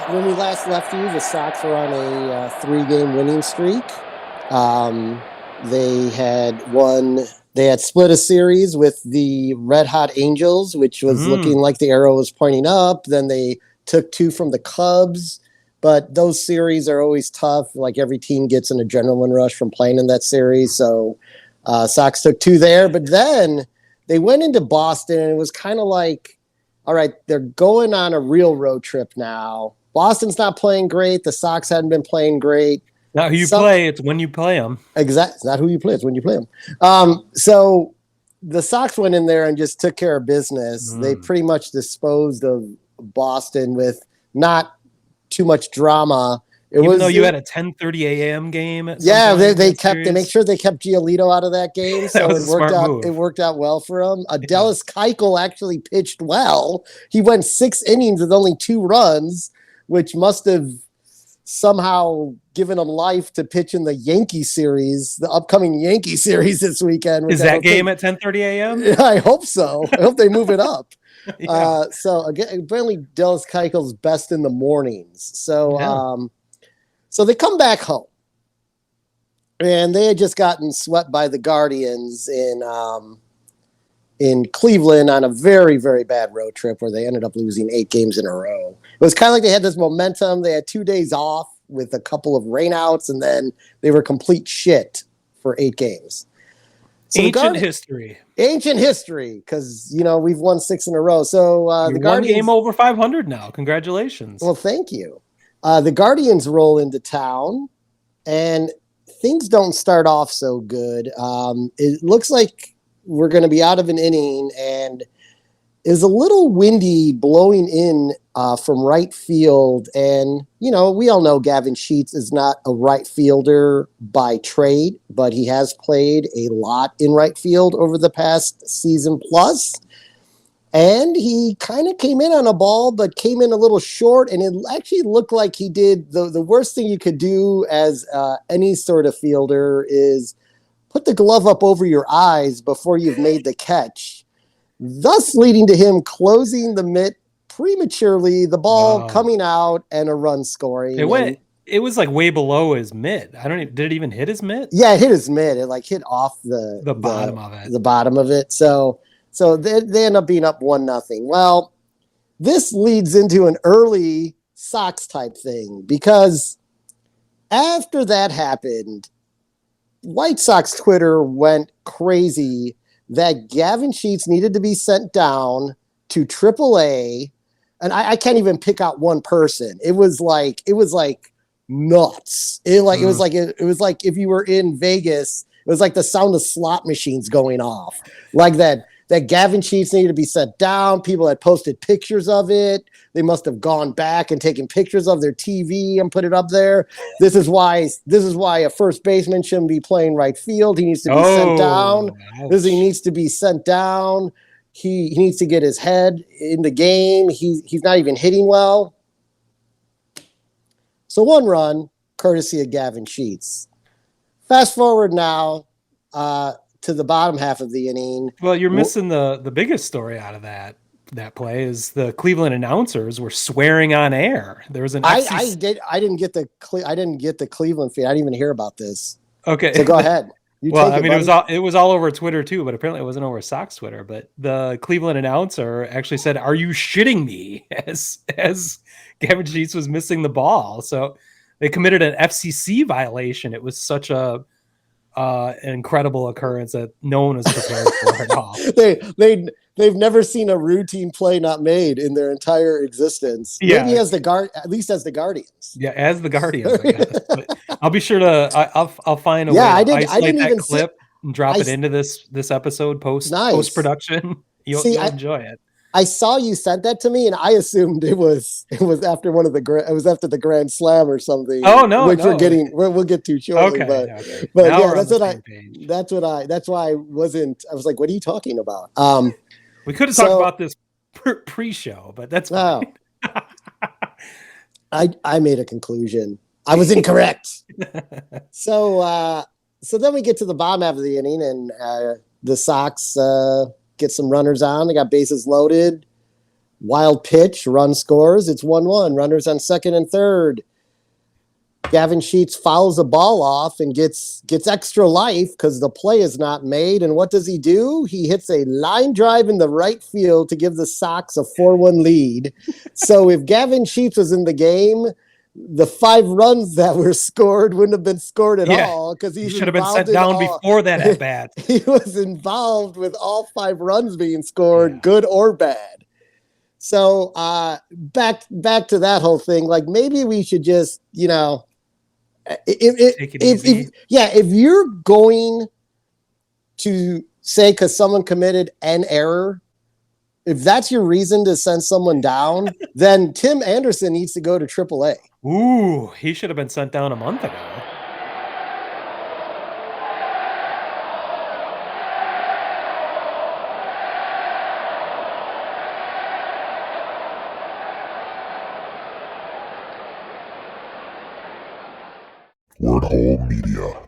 when we last left you, the Sox were on a three-game winning streak. Um, they had won. They had split a series with the Red Hot Angels, which was looking Mm. like the arrow was pointing up. Then they took two from the Cubs, but those series are always tough. Like every team gets an adrenaline rush from playing in that series. So Sox took two there, but then they went into Boston, and it was kind of like, all right, they're going on a real road trip now. Boston's not playing great. The Sox hadn't been playing great. Not who you Some play, it's when you play them. exact. It's not who you play. It's when you play them. So the Sox went in there and just took care of business. They pretty much disposed of Boston with not too much drama. Even though you had a 10:30 a.m. game at some Yeah, point in they that kept. They make series. sure they kept Giolito out of that game, That so was it a worked smart out. move. It worked out well for him. Dallas Keuchel actually pitched well. He went 6 innings with only 2 runs, which must have somehow given him life to pitch in the Yankee series, the upcoming Yankee series this weekend. Is that game at 10:30 a.m.? I hope so. I hope they move it up. Yeah. So again, apparently Dallas Keuchel's best in the mornings. So Yeah. so they come back home, and they had just gotten swept by the Guardians in Cleveland on a very, very bad road trip where they ended up losing 8 games in a row. It was kind of like they had this momentum. They had 2 days off with a couple of rainouts, and then they were complete shit for 8 games. So Ancient history. Ancient history, because we've won 6 in a row. So You're the one Guardians game over 500 now. Congratulations. Well, thank you. The Guardians roll into town, and things don't start off so good. It looks like we're going to be out of an inning, and is a little windy blowing in from right field. And, we all know Gavin Sheets is not a right fielder by trade, but he has played a lot in right field over the past season plus. And he kind of came in on a ball, but came in a little short. And it actually looked like he did the worst thing you could do as any sort of fielder is put the glove up over your eyes before you've made the catch, thus leading to him closing the mitt prematurely, the ball coming out, and a run scoring. It was like way below his mitt. Did it even hit his mitt? Yeah, it hit his mitt. It hit off the bottom of it. The bottom of it. So they end up being up 1-0. Well, this leads into an early Sox type thing, because after that happened, White Sox Twitter went crazy that Gavin Sheets needed to be sent down to AAA, and I can't even pick out one person. It was like nuts. It was like if you were in Vegas, it was like the sound of slot machines going off, like that Gavin Sheets needed to be sent down. People had posted pictures of it. They must have gone back and taken pictures of their TV and put it up there. This is why a first baseman shouldn't be playing right field. He needs to be sent down. He needs to be sent down. He needs to get his head in the game. He's not even hitting well. So 1 run, courtesy of Gavin Sheets. Fast forward now to the bottom half of the inning. Well, you're missing the biggest story out of that play is the Cleveland announcers were swearing on air. There was an FCC... I didn't get the Cleveland feed. I didn't even hear about this. Okay. So go ahead. It was all over Twitter too, but apparently it wasn't over Sox Twitter. But the Cleveland announcer actually said, "Are you shitting me?" as Gavin Sheets was missing the ball. So they committed an FCC violation. It was such an incredible occurrence that no one was prepared for at all. They've never seen a routine play not made in their entire existence. Yeah. Maybe at least as the Guardians. Yeah, as the Guardians. I'll be sure to. I'll find a way to isolate that clip and drop it into this episode post production. You'll enjoy it. I saw you sent that to me, and I assumed it was after after the Grand Slam or something. Oh no, which we'll get to shortly. Okay. But yeah, that's why I wasn't. I was like, what are you talking about? We could have talked about this pre-show, but that's fine. I made a conclusion. I was incorrect. So then we get to the bottom half of the inning, and the Sox get some runners on. They got bases loaded. Wild pitch, run scores. It's 1-1. Runners on second and third. Gavin Sheets fouls the ball off and gets extra life because the play is not made. And what does he do? He hits a line drive in the right field to give the Sox a 4-1 lead. So if Gavin Sheets was in the game, the 5 runs that were scored wouldn't have been scored at all because He he's should have been involved sent in down all. before that at bat. He was involved with all 5 runs being scored, Yeah. good or bad. So back to that whole thing. Like maybe we should just, Take it easy. if you're going to say because someone committed an error, if that's your reason to send someone down, then Tim Anderson needs to go to AAA. Ooh, he should have been sent down a month ago. Word Hole Media.